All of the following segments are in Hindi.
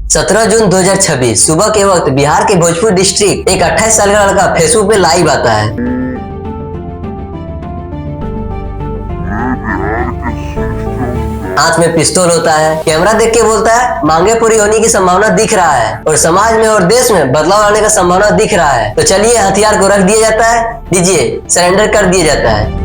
17 जून 2026 सुबह के वक्त बिहार के भोजपुर डिस्ट्रिक्ट एक 28 साल का लड़का फेसबुक पे लाइव आता है। हाथ में पिस्तौल होता है, कैमरा देख के बोलता है मांगे पूरी होने की संभावना दिख रहा है और समाज में और देश में बदलाव आने का संभावना दिख रहा है। तो चलिए हथियार को रख दिया जाता है, दीजिए सरेंडर कर दिया जाता है।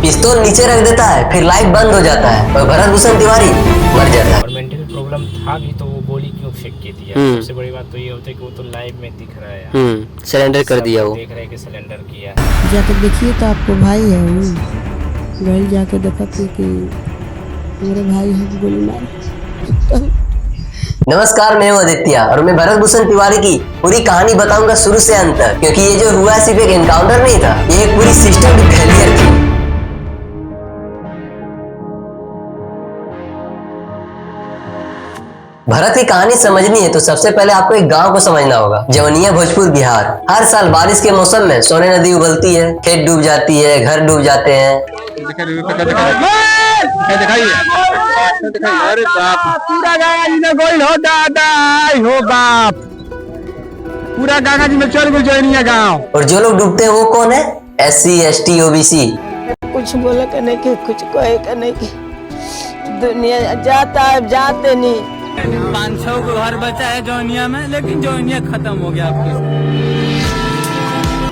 पिस्तौल नीचे रख देता है, फिर लाइट बंद हो जाता है और भरत भूषण तिवारी मर जाता है। और मेंटल प्रॉब्लम था भी तो वो गोली क्यों फेंक के दिया? सबसे बड़ी बात तो ये होता है कि वो तो लाइव में दिख रहा है। सरेंडर कर दिया, वो देख रहे हैं कि सरेंडर किया। जाके देखिए तो आपको भाई है, घर जाके देखा कि मेरे भाई है गोली मार। नमस्कार, मैं हूं आदित्य और मैं भरत भूषण तिवारी की पूरी कहानी बताऊंगा शुरू से अंत तक, क्योंकि ये जो हुआ सिर्फ एक एनकाउंटर नहीं था, ये एक पूरी सिस्टम की फेलियर थी। भरत की कहानी समझनी है तो सबसे पहले आपको एक गांव को समझना होगा, जवनिया, भोजपुर, बिहार। हर साल बारिश के मौसम में सोने नदी उबलती है, खेत डूब जाती है, घर डूब जाते हैं। अरे बाप, पूरा गंगा जी में गोइल हो दादा, हो बाप, पूरा गंगा जी में चल गई जवनिया गाँव। और जो लोग डूबते हैं वो कौन है? SC, ST, OBC। कुछ बोला करने की, कुछ कहे करने की, दुनिया जाता है, जाते नहीं। 500 को घर बचा है जौनिया में, लेकिन जौनिया खत्म हो गया आपकी।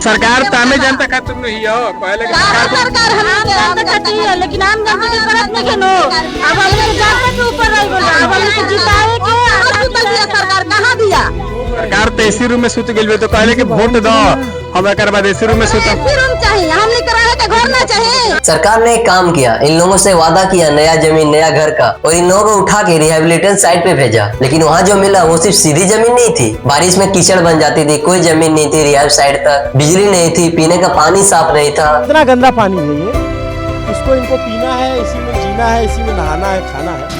सरकार तामे जनता खातिर नहीं हो, पहले की सरकार हमारे जनता खातिर है, लेकिन हम जनता की करत नहीं केनो। अब हम लोग जाते के ऊपर रह गए, अब हम लोग जिताए के हॉस्पिटल दिया सरकार, कहां दिया? सरकार तो एसी रूम में सुत गेल, तो पहले के वोट दो, हम एकर बाद एसी रूम में सुत। एसी रूम चाहिए, हमने कराए के घर ना चाहिए। सरकार ने एक काम किया, इन लोगों से वादा किया नया जमीन, नया घर का, और इन लोगों को उठा के रिहेबिलिटेशन साइट पे भेजा। लेकिन वहाँ जो मिला वो सिर्फ सीधी जमीन नहीं थी, बारिश में कीचड़ बन जाती थी, कोई जमीन नहीं थी रिहाब साइट तक, बिजली नहीं थी, पीने का पानी साफ नहीं था। इतना गंदा पानी है ये, इसको इनको पीना है, इसी में जीना है, इसी में नहाना है, खाना है।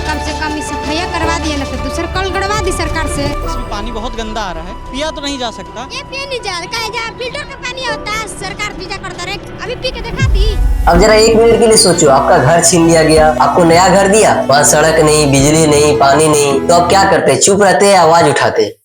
कम से कम इसे सफाई करवा दिया ना, तो दूसरा कल गड़वा दी सरकार से। इसमें पानी बहुत गंदा आ रहा है, पिया तो नहीं जा सकता। ये पिया नहीं जा रहा है, फिल्टर का पानी होता है, सरकार पीजा करता रहे, अभी पी के दिखा दी। अब जरा एक मिनट के लिए सोचो, आपका घर छीन लिया गया, आपको नया घर दिया, वहाँ सड़क नहीं, बिजली नहीं, पानी नहीं, तो अब क्या करते? चुप रहते हैं, आवाज उठाते?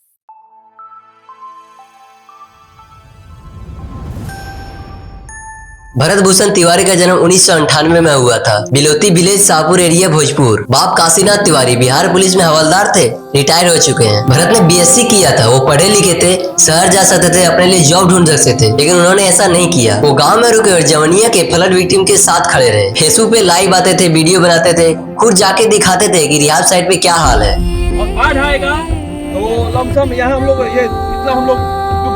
भरत भूषण तिवारी का जन्म 1998 में हुआ था, बिलोती विलेज, शाहपुर एरिया, भोजपुर। बाप काशीनाथ तिवारी बिहार पुलिस में हवलदार थे, रिटायर हो चुके हैं। भरत ने BSc किया था, वो पढ़े लिखे थे, शहर जा सकते थे, अपने लिए जॉब ढूंढ सकते थे, लेकिन उन्होंने ऐसा नहीं किया। वो गांव में रुके और जवनिया के फ्लड विक्टिम के साथ खड़े रहे। फेसबुक पे लाइव आते थे, वीडियो बनाते थे, खुद जाके दिखाते थे कि रिहाब साइट पे क्या हाल है। बाढ़ आएगा तो लमसम यहाँ हम लोग डूब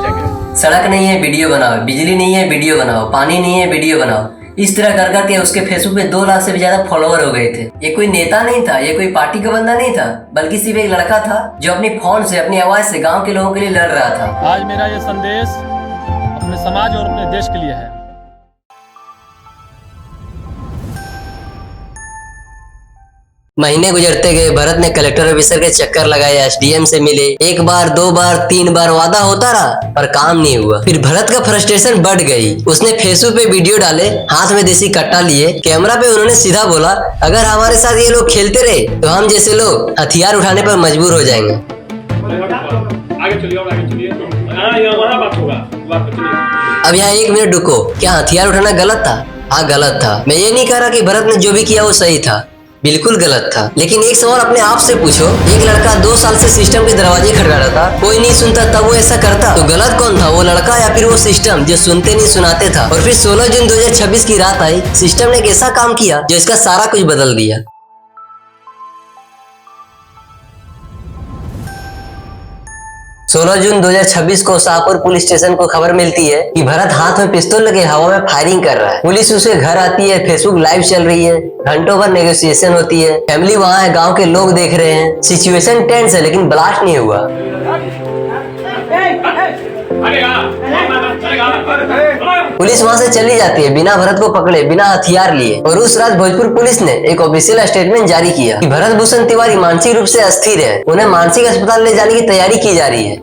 जाएंगे। सड़क नहीं है, वीडियो बनाओ, बिजली नहीं है, वीडियो बनाओ, पानी नहीं है, वीडियो बनाओ। इस तरह कर करके उसके फेसबुक पे 2 लाख से भी ज्यादा फॉलोवर हो गए थे। ये कोई नेता नहीं था, ये कोई पार्टी का बंदा नहीं था, बल्कि सिर्फ एक लड़का था जो अपनी फोन से, अपनी आवाज से गांव के लोगों के लिए लड़ रहा था। आज मेरा ये संदेश अपने समाज और अपने देश के लिए है। महीने गुजरते गए, भरत ने कलेक्टर ऑफिसर के चक्कर लगाए, SDM से मिले, 1 बार 2 बार 3 बार वादा होता रहा पर काम नहीं हुआ। फिर भरत का फ्रस्ट्रेशन बढ़ गई, उसने फेसबुक पे वीडियो डाले, हाथ में देसी कट्टा लिए, कैमरा पे उन्होंने सीधा बोला, अगर हमारे साथ ये लोग खेलते रहे तो हम जैसे लोग हथियार उठाने पर मजबूर हो जाएंगे। अब यहाँ 1 मिनट रुको, क्या हथियार उठाना गलत था? हाँ गलत था। मैं ये नहीं कह रहा कि भरत ने जो भी किया वो सही था, बिल्कुल गलत था। लेकिन एक सवाल अपने आप से पूछो, एक लड़का 2 साल से सिस्टम के दरवाजे खटखटा रहा था, कोई नहीं सुनता, तब वो ऐसा करता, तो गलत कौन था, वो लड़का या फिर वो सिस्टम जो सुनते नहीं सुनाते था? और फिर 16 जून 2026 की रात आई, सिस्टम ने एक ऐसा काम किया जो इसका सारा कुछ बदल दिया। 16 जून 2026 को शाहपुर पुलिस स्टेशन को खबर मिलती है कि भरत हाथ में पिस्तौल लगे हवा में फायरिंग कर रहा है। पुलिस उसके घर आती है, फेसबुक लाइव चल रही है, घंटों भर नेगोशिएशन होती है, फैमिली वहाँ है, गांव के लोग देख रहे हैं, सिचुएशन टेंस है, लेकिन ब्लास्ट नहीं हुआ। पुलिस वहाँ से चली जाती है बिना भरत को पकड़े, बिना हथियार लिए। और उस रात भोजपुर पुलिस ने एक ऑफिशियल स्टेटमेंट जारी किया कि भरत भूषण तिवारी मानसिक रूप से अस्थिर है, उन्हें मानसिक अस्पताल ले जाने की तैयारी की जा रही है।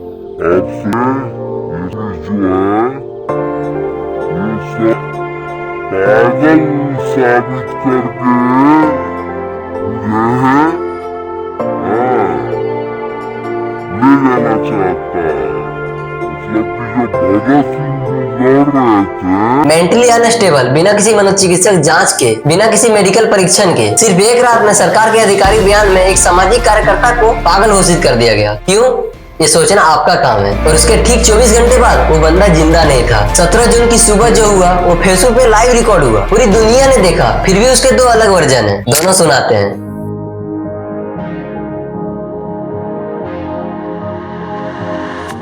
मेंटली अनस्टेबल, बिना किसी मनोचिकित्सक जांच के, बिना किसी मेडिकल परीक्षण के, सिर्फ एक रात में सरकार के आधिकारिक बयान में एक सामाजिक कार्यकर्ता को पागल घोषित कर दिया गया। क्यों? ये सोचना आपका काम है। और उसके ठीक 24 घंटे बाद वो बंदा जिंदा नहीं था। 17 जून की सुबह जो हुआ वो फेसबुक पे लाइव रिकॉर्ड हुआ, पूरी दुनिया ने देखा। फिर भी उसके 2 अलग वर्जन है, दोनों सुनाते हैं।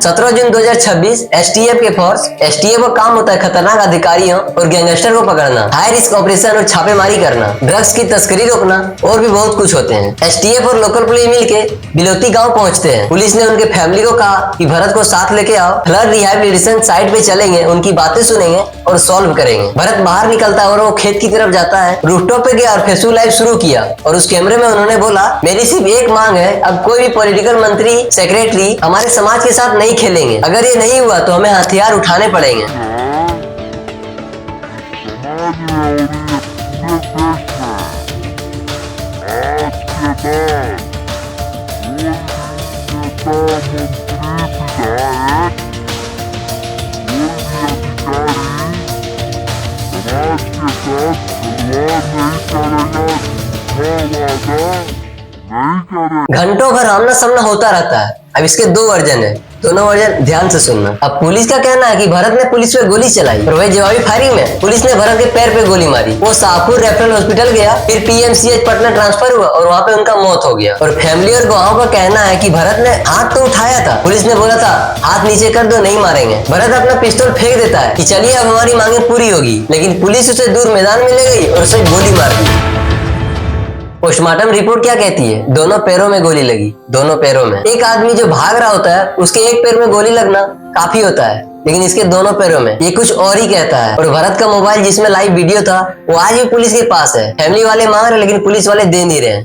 17 जून 2026 एसटीएफ के फोर्स, एसटीएफ का काम होता है खतरनाक अधिकारियों और गैंगस्टर को पकड़ना, हाई रिस्क ऑपरेशन और छापेमारी करना, ड्रग्स की तस्करी रोकना और भी बहुत कुछ होते हैं। एसटीएफ और लोकल पुलिस मिलके बिलोती गांव पहुंचते हैं। पुलिस ने उनके फैमिली को कहा कि भरत को साथ लेके आओ, फ्लड रिहैबिलिटेशन साइट पे चलेंगे, उनकी बातें सुनेंगे और सॉल्व करेंगे। भरत बाहर निकलता है और वो खेत की तरफ जाता है, रूफटॉप पे गया और फेसबुक लाइव शुरू किया। और उस कैमरे में उन्होंने बोला, मेरी सिर्फ एक मांग है, अब कोई भी पॉलिटिकल मंत्री, सेक्रेटरी हमारे समाज के साथ नहीं खेलेंगे। अगर ये नहीं हुआ तो हमें हथियार उठाने पड़ेंगे। घंटों भर आमना सामना होता रहता है। अब इसके 2 वर्जन है, दोनों वर्जन ध्यान से सुनना। अब पुलिस का कहना है कि भरत ने पुलिस पे गोली चलाई और वही जवाबी फायरिंग में पुलिस ने भरत के पैर पे गोली मारी। वो शाहपुर रेफरल हॉस्पिटल गया, फिर पीएमसीएच पटना ट्रांसफर हुआ और वहाँ पे उनका मौत हो गया। और फैमिली और गवाहों का कहना है कि भरत ने हाथ तो उठाया था, पुलिस ने बोला था हाथ नीचे कर दो, नहीं मारेंगे। भरत अपना पिस्तौल फेंक देता है कि चलिए अब हमारी मांगे पूरी होगी, लेकिन पुलिस उसे दूर मैदान में ले गई और उसे गोली मार दी। पोस्टमार्टम रिपोर्ट क्या कहती है? दोनों पैरों में गोली लगी, दोनों पैरों में। एक आदमी जो भाग रहा होता है उसके एक पैर में गोली लगना काफी होता है, लेकिन इसके दोनों पैरों में ये कुछ और ही कहता है। और भरत का मोबाइल जिसमें लाइव वीडियो था वो आज भी पुलिस के पास है। फैमिली वाले मांग रहे लेकिन पुलिस वाले दे नहीं रहे।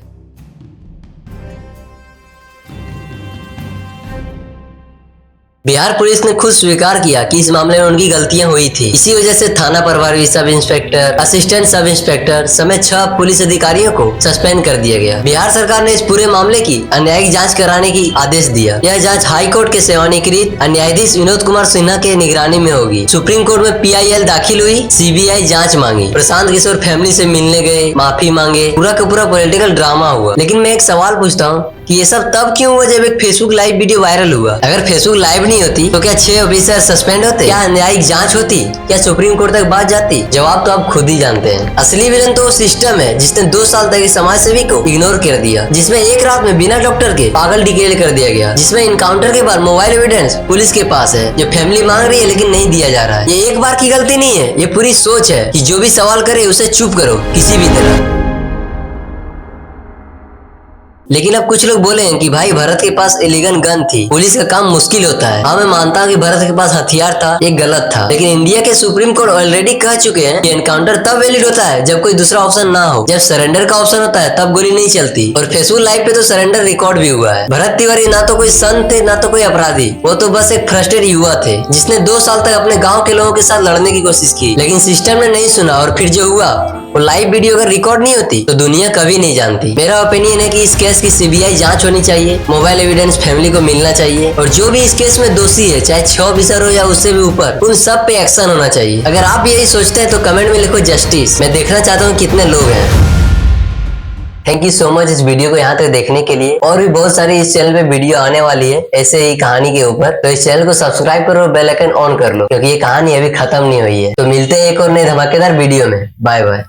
बिहार पुलिस ने खुद स्वीकार किया कि इस मामले में उनकी गलतियां हुई थी। इसी वजह से थाना प्रभारी, sub inspector, assistant sub inspector समेत 6 पुलिस अधिकारियों को सस्पेंड कर दिया गया। बिहार सरकार ने इस पूरे मामले की अन्यायिक जांच कराने की आदेश दिया। यह जांच हाई कोर्ट के सेवानिवृत्त न्यायाधीश विनोद कुमार सिन्हा के निगरानी में होगी। सुप्रीम कोर्ट में PIL दाखिल हुई, CBI जांच मांगी, प्रशांत किशोर फैमिली से मिलने गए, माफी मांगे, पूरा का पूरा पॉलिटिकल ड्रामा हुआ। लेकिन मैं एक सवाल पूछता हूँ कि ये सब तब क्यों हुआ जब एक फेसबुक लाइव वीडियो वायरल हुआ? अगर फेसबुक लाइव नहीं होती तो क्या 6 ऑफिसर सस्पेंड होते? क्या न्यायिक जांच होती? क्या सुप्रीम कोर्ट तक बात जाती? जवाब तो आप खुद ही जानते हैं। असली विलन तो वो सिस्टम है जिसने 2 साल तक इस समाज सेवी को इग्नोर कर दिया, जिसमें एक रात में बिना डॉक्टर के पागल डिक्लेयर कर दिया गया, जिसमें इनकाउंटर के बाद मोबाइल एविडेंस पुलिस के पास है जो फैमिली मांग रही है लेकिन नहीं दिया जा रहा है। ये एक बार की गलती नहीं है, ये पूरी सोच है कि जो भी सवाल करे उसे चुप करो किसी भी तरह। लेकिन अब कुछ लोग बोले हैं कि भाई भरत के पास इलीगल गन थी, पुलिस का काम मुश्किल होता है। हाँ, मैं मानता हूँ कि भरत के पास हथियार था, ये गलत था, लेकिन इंडिया के सुप्रीम कोर्ट ऑलरेडी कह चुके हैं कि एनकाउंटर तब वैलिड होता है जब कोई दूसरा ऑप्शन ना हो। जब सरेंडर का ऑप्शन होता है तब गोली नहीं चलती। और फेसबुक लाइव पे तो सरेंडर रिकॉर्ड भी हुआ है। भरत तिवारी ना तो कोई संत थे ना तो कोई अपराधी, वो तो बस एक फ्रस्ट्रेटेड युवा थे जिसने 2 साल तक अपने गाँव के लोगों के साथ लड़ने की कोशिश की, लेकिन सिस्टम ने नहीं सुना। और फिर जो हुआ वो लाइव वीडियो अगर रिकॉर्ड नहीं होती तो दुनिया कभी नहीं जानती। मेरा ओपिनियन है कि इस केस की CBI जांच होनी चाहिए, मोबाइल एविडेंस फैमिली को मिलना चाहिए, और जो भी इस केस में दोषी है, चाहे 6 ऑफिसर हो या उससे भी ऊपर, उन सब पे एक्शन होना चाहिए। अगर आप यही सोचते हैं तो कमेंट में लिखो जस्टिस। मैं देखना चाहता हूँ कितने लोग हैं। थैंक यू सो मच इस वीडियो को यहाँ तक देखने के लिए। और भी बहुत सारी इस चैनल पे वीडियो आने वाली है ऐसे ही कहानी के ऊपर, तो इस चैनल को सब्सक्राइब करो और बेल आइकन ऑन कर लो, क्योंकि ये कहानी अभी खत्म नहीं हुई है। तो मिलते हैं एक और नई धमाकेदार वीडियो में। Bye bye.